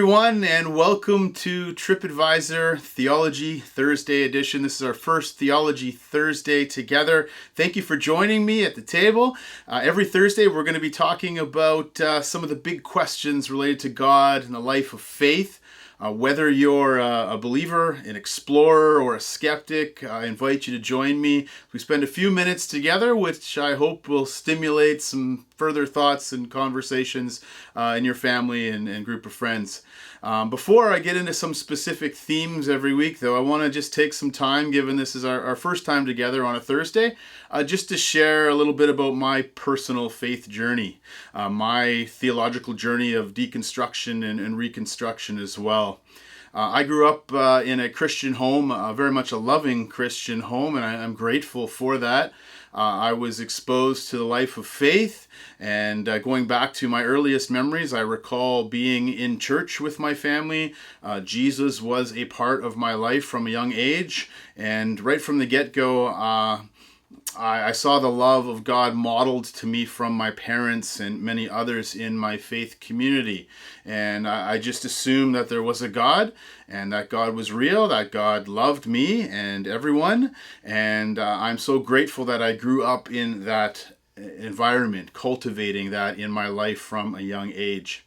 everyone, and welcome to Tripp Theology Thursday edition. This is our first Theology Thursday together. Thank you for joining me at the table. Every Thursday, we're going to be talking about some of the big questions related to God and the life of faith. Whether you're a believer, an explorer, or a skeptic, I invite you to join me. We spend a few minutes together, which I hope will stimulate some further thoughts and conversations in your family and group of friends. Before I get into some specific themes every week, though, I want to just take some time, given this is our first time together on a Thursday, just to share a little bit about my personal faith journey, my theological journey of deconstruction and reconstruction as well. I grew up in a Christian home, very much a loving Christian home, and I'm grateful for that. I was exposed to the life of faith, and going back to my earliest memories, I recall being in church with my family. Jesus was a part of my life from a young age, and right from the get-go, I saw the love of God modeled to me from my parents and many others in my faith community. And I just assumed that there was a God, and that God was real, that God loved me and everyone. And I'm so grateful that I grew up in that environment, cultivating that in my life from a young age.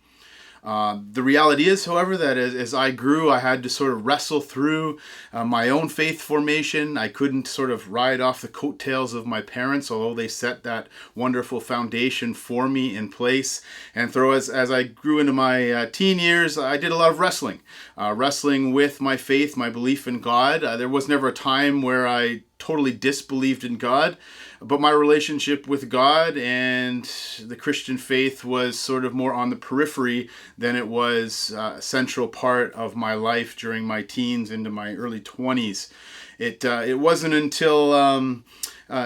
The reality is, however, that as I grew, I had to sort of wrestle through my own faith formation. I couldn't sort of ride off the coattails of my parents, although they set that wonderful foundation for me in place. And as I grew into my teen years, I did a lot of wrestling with my faith, my belief in God. There was never a time where I totally disbelieved in God, but my relationship with God and the Christian faith was sort of more on the periphery than it was a central part of my life during my teens into my early 20s. It wasn't until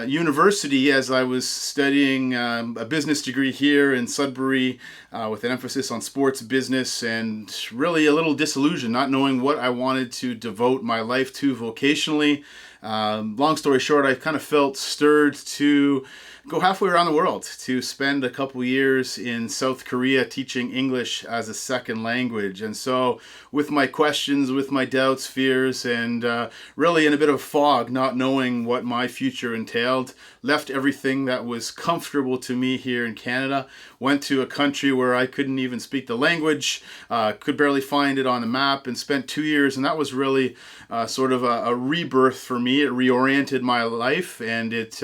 university, as I was studying a business degree here in Sudbury with an emphasis on sports business, and really a little disillusioned, not knowing what I wanted to devote my life to vocationally. Long story short, I kind of felt stirred to go halfway around the world, to spend a couple years in South Korea teaching English as a second language. And so with my questions, with my doubts, fears, and really in a bit of fog, not knowing what my future entailed, left everything that was comfortable to me here in Canada, went to a country where I couldn't even speak the language, could barely find it on the map, and spent 2 years. And that was really sort of a rebirth for me. It reoriented my life, and it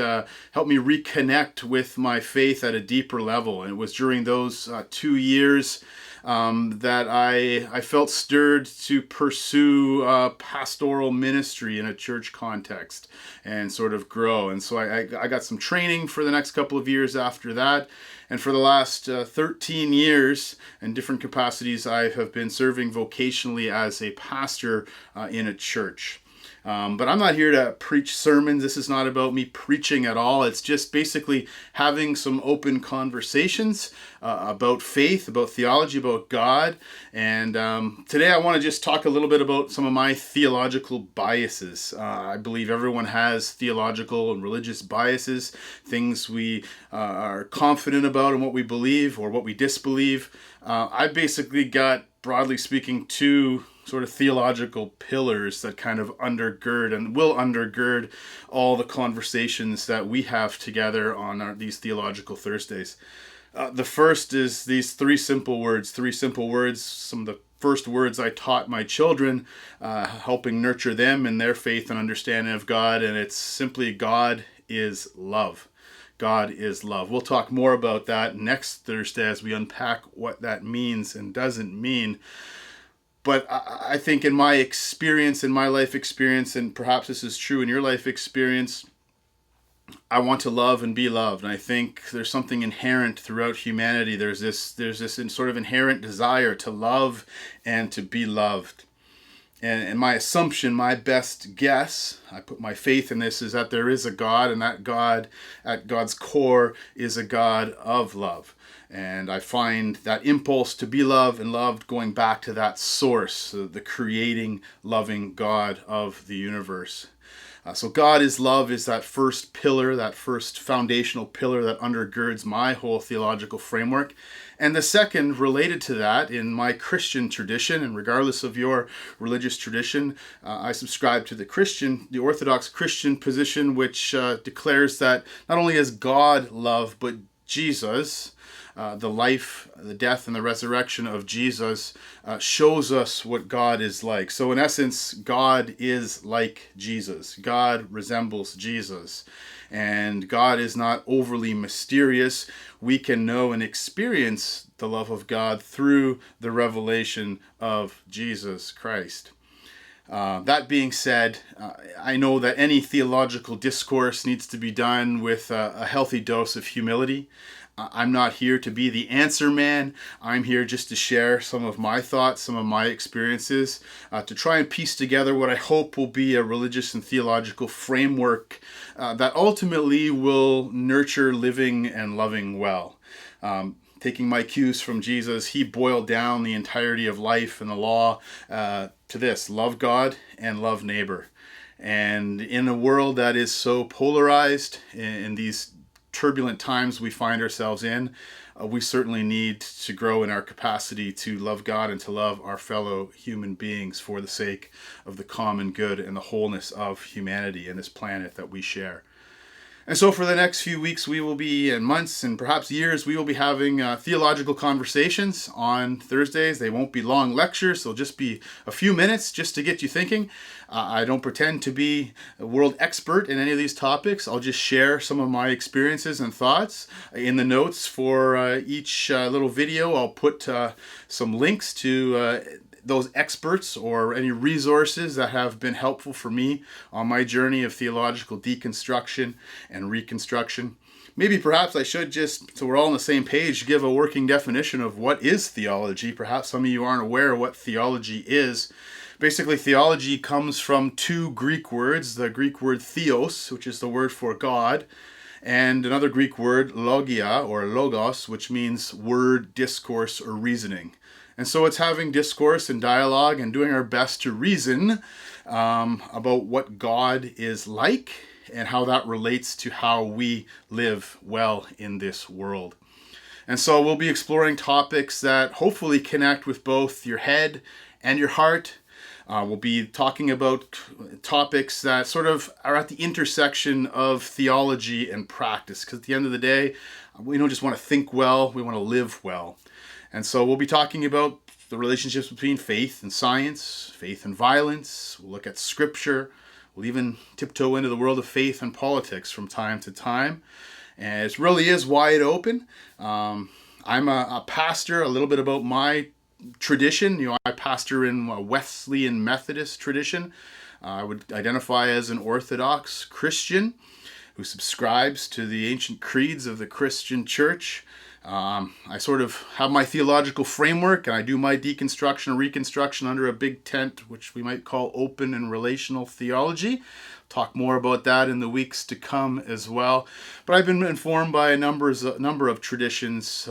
helped me reconnect with my faith at a deeper level. And it was during those 2 years that I felt stirred to pursue pastoral ministry in a church context and sort of grow. And so I got some training for the next couple of years after that. And for the last 13 years, in different capacities, I have been serving vocationally as a pastor in a church. But I'm not here to preach sermons. This is not about me preaching at all. It's just basically having some open conversations about faith, about theology, about God. And today I want to just talk a little bit about some of my theological biases. I believe everyone has theological and religious biases, things we are confident about and what we believe or what we disbelieve. I basically got, broadly speaking, two sort of theological pillars that kind of undergird and will undergird all the conversations that we have together on these Theological Thursdays. The first is these three simple words, some of the first words I taught my children, helping nurture them in their faith and understanding of God, and it's simply God is love. God is love. We'll talk more about that next Thursday as we unpack what that means and doesn't mean. But I think in my experience, in my life experience, and perhaps this is true in your life experience, I want to love and be loved. And I think there's something inherent throughout humanity. There's this sort of inherent desire to love and to be loved. And my assumption, my best guess, I put my faith in this, is that there is a God, and that God, at God's core, is a God of love. And I find that impulse to be loved and loved going back to that source, the creating, loving God of the universe. So God is love is that first pillar, that first foundational pillar that undergirds my whole theological framework. And the second, related to that, in my Christian tradition, and regardless of your religious tradition, I subscribe to the Orthodox Christian position, which declares that not only is God love, but Jesus, the life, the death, and the resurrection of Jesus shows us what God is like. So in essence, God is like Jesus. God resembles Jesus. And God is not overly mysterious. We can know and experience the love of God through the revelation of Jesus Christ. That being said, I know that any theological discourse needs to be done with a healthy dose of humility. I'm not here to be the answer man. I'm here just to share some of my thoughts, some of my experiences, to try and piece together what I hope will be a religious and theological framework that ultimately will nurture living and loving well. Taking my cues from Jesus, he boiled down the entirety of life and the law to this: love God and love neighbor. And in a world that is so polarized, in these turbulent times we find ourselves in, we certainly need to grow in our capacity to love God and to love our fellow human beings for the sake of the common good and the wholeness of humanity and this planet that we share. And so for the next few weeks, and months, and perhaps years, we will be having theological conversations on Thursdays. They won't be long lectures. They'll just be a few minutes just to get you thinking. I don't pretend to be a world expert in any of these topics. I'll just share some of my experiences and thoughts. In the notes for each little video, I'll put some links to those experts or any resources that have been helpful for me on my journey of theological deconstruction and reconstruction. Maybe perhaps I should just, so we're all on the same page, give a working definition of what is theology. Perhaps some of you aren't aware of what theology is. Basically, theology comes from two Greek words: the Greek word theos, which is the word for God, and another Greek word, logia, or logos, which means word, discourse, or reasoning. And so it's having discourse and dialogue and doing our best to reason about what God is like and how that relates to how we live well in this world. And so we'll be exploring topics that hopefully connect with both your head and your heart. We'll be talking about topics that sort of are at the intersection of theology and practice, because at the end of the day, we don't just want to think well, we want to live well. And so we'll be talking about the relationships between faith and science, faith and violence. We'll look at scripture. We'll even tiptoe into the world of faith and politics from time to time. And it really is wide open. I'm a pastor. A little bit about my tradition. I pastor in a Wesleyan Methodist tradition. I would identify as an Orthodox Christian who subscribes to the ancient creeds of the Christian church. I sort of have my theological framework, and I do my deconstruction and reconstruction under a big tent, which we might call open and relational theology. Talk more about that in the weeks to come as well. But I've been informed by a number of traditions.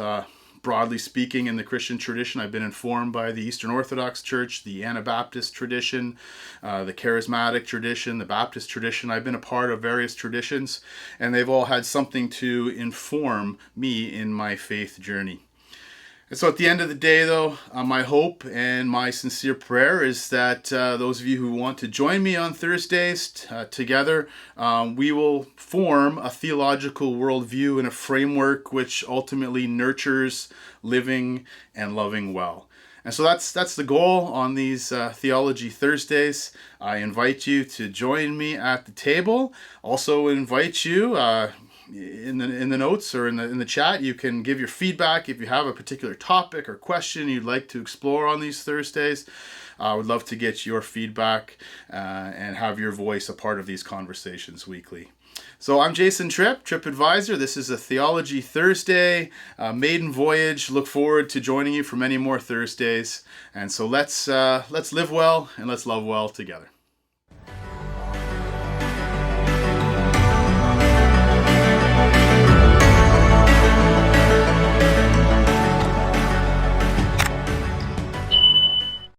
Broadly speaking, in the Christian tradition, I've been informed by the Eastern Orthodox Church, the Anabaptist tradition, the Charismatic tradition, the Baptist tradition. I've been a part of various traditions, and they've all had something to inform me in my faith journey. And so at the end of the day, though, my hope and my sincere prayer is that those of you who want to join me on Thursdays together, we will form a theological worldview and a framework which ultimately nurtures living and loving well. And so that's the goal on these Theology Thursdays. I invite you to join me at the table. Also invite you in the notes or in the chat, you can give your feedback if you have a particular topic or question you'd like to explore on these Thursdays. I would love to get your feedback and have your voice a part of these conversations weekly. So I'm Jason Tripp, Tripp Advisor. This is a Theology Thursday maiden voyage. Look forward to joining you for many more Thursdays. And so let's live well and let's love well together.